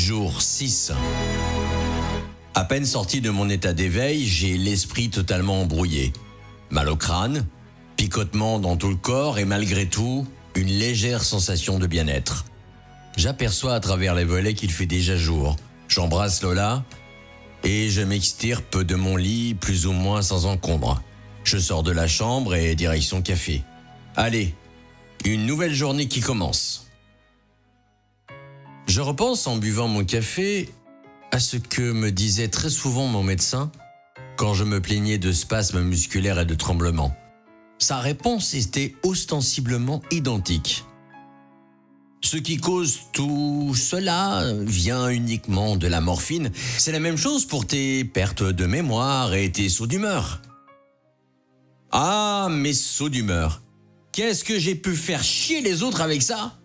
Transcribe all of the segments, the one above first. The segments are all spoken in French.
Jour 6. À peine sorti de mon état d'éveil, j'ai l'esprit totalement embrouillé. Mal au crâne, picotement dans tout le corps et malgré tout, une légère sensation de bien-être. J'aperçois à travers les volets qu'il fait déjà jour. J'embrasse Lola et je m'extirpe de mon lit plus ou moins sans encombre. Je sors de la chambre et direction café. Allez, une nouvelle journée qui commence. Je repense en buvant mon café à ce que me disait très souvent mon médecin quand je me plaignais de spasmes musculaires et de tremblements. Sa réponse était ostensiblement identique. Ce qui cause tout cela vient uniquement de la morphine. C'est la même chose pour tes pertes de mémoire et tes sauts d'humeur. Ah, mes sauts d'humeur. Qu'est-ce que j'ai pu faire chier les autres avec ça ?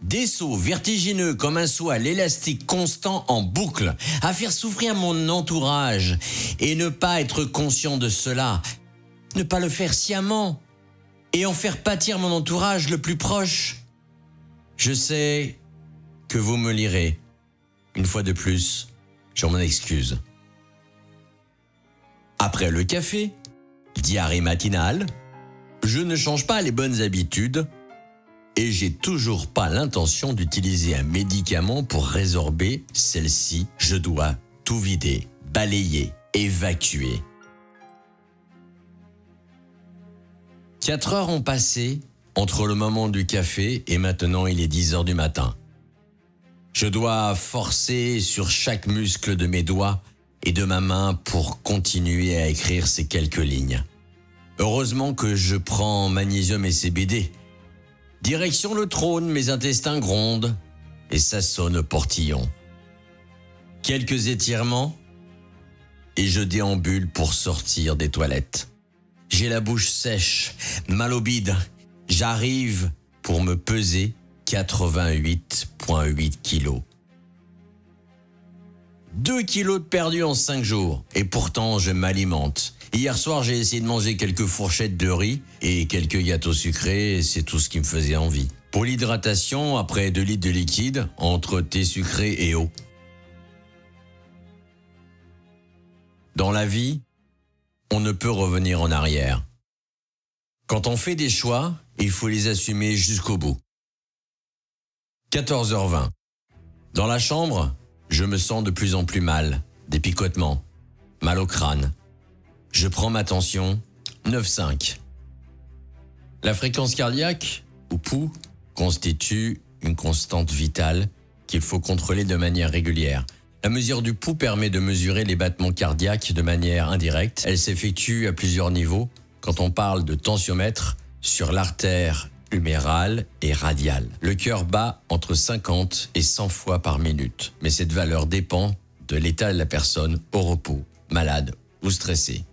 Des sauts vertigineux comme un saut à l'élastique constant en boucle, à faire souffrir mon entourage et ne pas être conscient de cela, ne pas le faire sciemment et en faire pâtir mon entourage le plus proche. Je sais que vous me lirez. Une fois de plus, je m'en excuse. Après le café, diarrhée matinale, je ne change pas les bonnes habitudes et j'ai toujours pas l'intention d'utiliser un médicament pour résorber celle-ci. Je dois tout vider, balayer, évacuer. 4 heures ont passé entre le moment du café et maintenant il est 10 heures du matin. Je dois forcer sur chaque muscle de mes doigts et de ma main pour continuer à écrire ces quelques lignes. Heureusement que je prends magnésium et CBD. Direction le trône, mes intestins grondent et ça sonne au portillon. Quelques étirements et je déambule pour sortir des toilettes. J'ai la bouche sèche, mal au bide. J'arrive pour me peser 88,8 kilos. 2 kilos de perdu en 5 jours et pourtant je m'alimente. Hier soir, j'ai essayé de manger quelques fourchettes de riz et quelques gâteaux sucrés, c'est tout ce qui me faisait envie. Pour l'hydratation, après 2 litres de liquide, entre thé sucré et eau. Dans la vie, on ne peut revenir en arrière. Quand on fait des choix, il faut les assumer jusqu'au bout. 14h20. Dans la chambre, je me sens de plus en plus mal, des picotements, mal au crâne. Je prends ma tension, 9,5. La fréquence cardiaque, ou pouls, constitue une constante vitale qu'il faut contrôler de manière régulière. La mesure du pouls permet de mesurer les battements cardiaques de manière indirecte. Elle s'effectue à plusieurs niveaux quand on parle de tensiomètre sur l'artère humérale et radiale. Le cœur bat entre 50 et 100 fois par minute, mais cette valeur dépend de l'état de la personne au repos, malade ou stressée.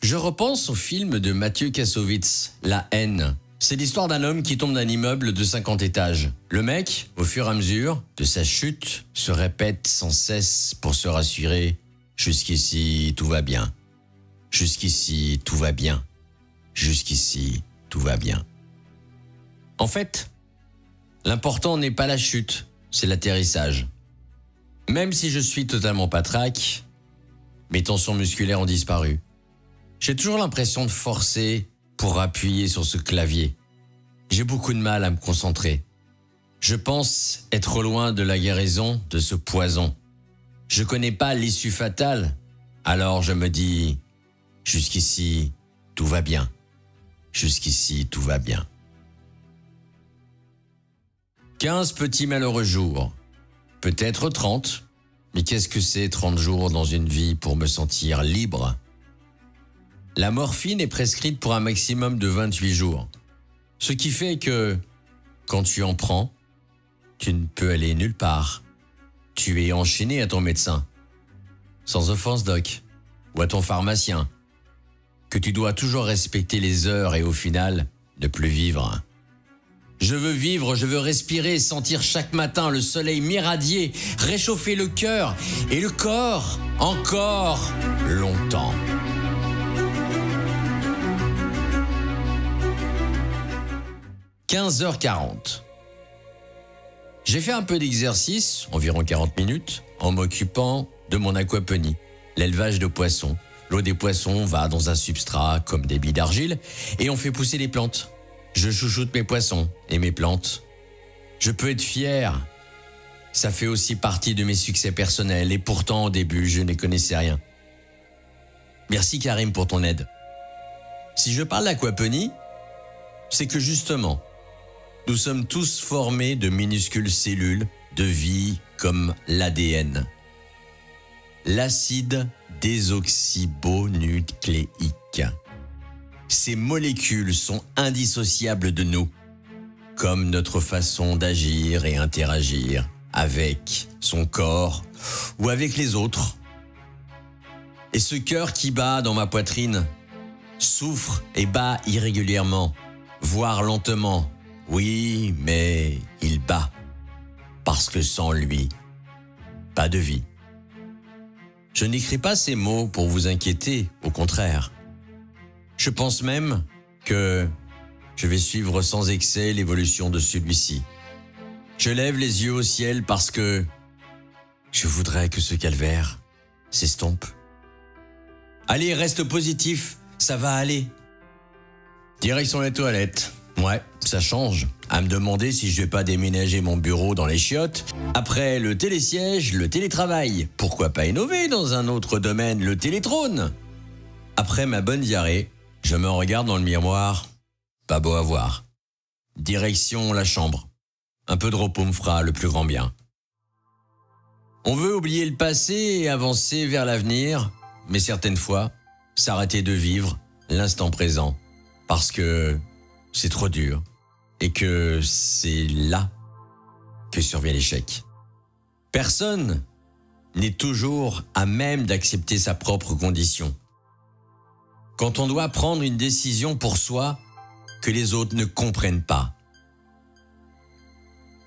Je repense au film de Mathieu Kassovitz, La haine. C'est l'histoire d'un homme qui tombe d'un immeuble de 50 étages. Le mec, au fur et à mesure de sa chute, se répète sans cesse pour se rassurer « Jusqu'ici, tout va bien. Jusqu'ici, tout va bien. Jusqu'ici, tout va bien. » En fait, l'important n'est pas la chute, c'est l'atterrissage. Même si je suis totalement patraque, mes tensions musculaires ont disparu. J'ai toujours l'impression de forcer pour appuyer sur ce clavier. J'ai beaucoup de mal à me concentrer. Je pense être loin de la guérison de ce poison. Je connais pas l'issue fatale, alors je me dis « Jusqu'ici, tout va bien. Jusqu'ici, tout va bien. » 15 petits malheureux jours. Peut-être 30, mais qu'est-ce que c'est 30 jours dans une vie pour me sentir libre ? La morphine est prescrite pour un maximum de 28 jours. Ce qui fait que, quand tu en prends, tu ne peux aller nulle part. Tu es enchaîné à ton médecin. Sans offense, doc. Ou à ton pharmacien. Que tu dois toujours respecter les heures et au final, ne plus vivre. Je veux vivre, je veux respirer, sentir chaque matin le soleil m'irradier, réchauffer le cœur et le corps encore longtemps. 15h40. J'ai fait un peu d'exercice, environ 40 minutes, en m'occupant de mon aquaponie, l'élevage de poissons. L'eau des poissons va dans un substrat comme des billes d'argile et on fait pousser les plantes. Je chouchoute mes poissons et mes plantes. Je peux être fier. Ça fait aussi partie de mes succès personnels et pourtant au début je ne connaissais rien. Merci Karim pour ton aide. Si je parle d'aquaponie, c'est que justement, nous sommes tous formés de minuscules cellules de vie comme l'ADN. L'acide désoxybonucléique. Ces molécules sont indissociables de nous, comme notre façon d'agir et interagir avec son corps ou avec les autres. Et ce cœur qui bat dans ma poitrine souffre et bat irrégulièrement, voire lentement. Oui, mais il bat, parce que sans lui, pas de vie. Je n'écris pas ces mots pour vous inquiéter, au contraire. Je pense même que je vais suivre sans excès l'évolution de celui-ci. Je lève les yeux au ciel parce que je voudrais que ce calvaire s'estompe. Allez, reste positif, ça va aller. Direction les toilettes. Ouais, ça change. À me demander si je vais pas déménager mon bureau dans les chiottes. Après le télésiège, le télétravail. Pourquoi pas innover dans un autre domaine, le télétrône? Après ma bonne diarrhée, je me regarde dans le miroir. Pas beau à voir. Direction la chambre. Un peu de repos me fera le plus grand bien. On veut oublier le passé et avancer vers l'avenir, mais certaines fois, s'arrêter de vivre l'instant présent. Parce que c'est trop dur et que c'est là que survient l'échec. Personne n'est toujours à même d'accepter sa propre condition. Quand on doit prendre une décision pour soi que les autres ne comprennent pas.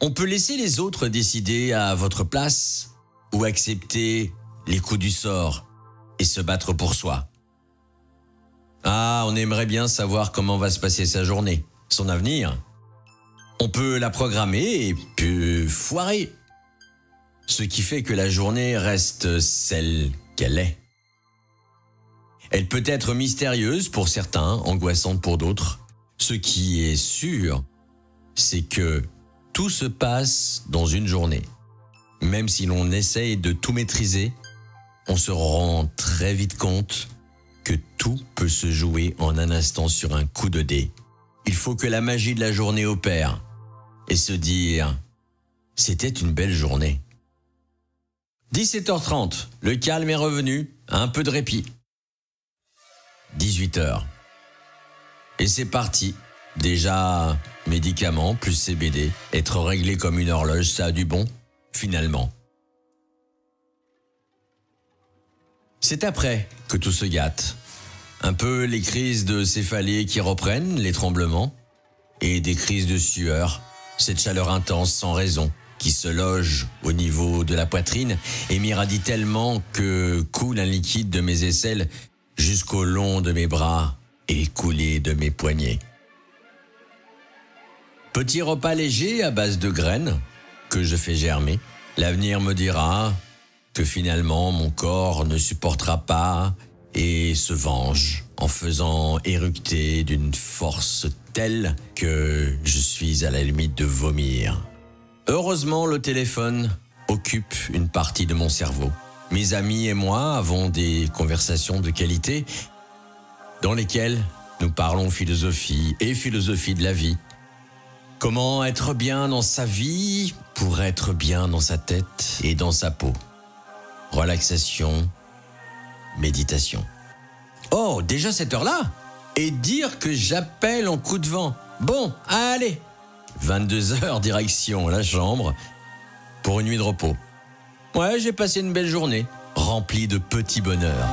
On peut laisser les autres décider à votre place ou accepter les coups du sort et se battre pour soi. Ah, on aimerait bien savoir comment va se passer sa journée, son avenir. On peut la programmer et puis foirer. Ce qui fait que la journée reste celle qu'elle est. Elle peut être mystérieuse pour certains, angoissante pour d'autres. Ce qui est sûr, c'est que tout se passe dans une journée. Même si l'on essaye de tout maîtriser, on se rend très vite compte que tout peut se jouer en un instant sur un coup de dé. Il faut que la magie de la journée opère et se dire « c'était une belle journée ». 17h30, le calme est revenu, un peu de répit. 18h. Et c'est parti. Déjà, médicaments plus CBD, être réglé comme une horloge, ça a du bon, finalement. C'est après que tout se gâte. Un peu les crises de céphalée qui reprennent, les tremblements, et des crises de sueur, cette chaleur intense sans raison qui se loge au niveau de la poitrine et m'irradie tellement que coule un liquide de mes aisselles jusqu'au long de mes bras et coulé de mes poignets. Petit repas léger à base de graines que je fais germer. L'avenir me dira que finalement mon corps ne supportera pas et se venge en faisant éructer d'une force telle que je suis à la limite de vomir. Heureusement, le téléphone occupe une partie de mon cerveau. Mes amis et moi avons des conversations de qualité dans lesquelles nous parlons philosophie et philosophie de la vie. Comment être bien dans sa vie pour être bien dans sa tête et dans sa peau. Relaxation, méditation. Oh, déjà cette heure-là? Et dire que j'appelle en coup de vent. Bon, allez. 22h, direction la chambre pour une nuit de repos. Ouais, j'ai passé une belle journée, remplie de petits bonheurs.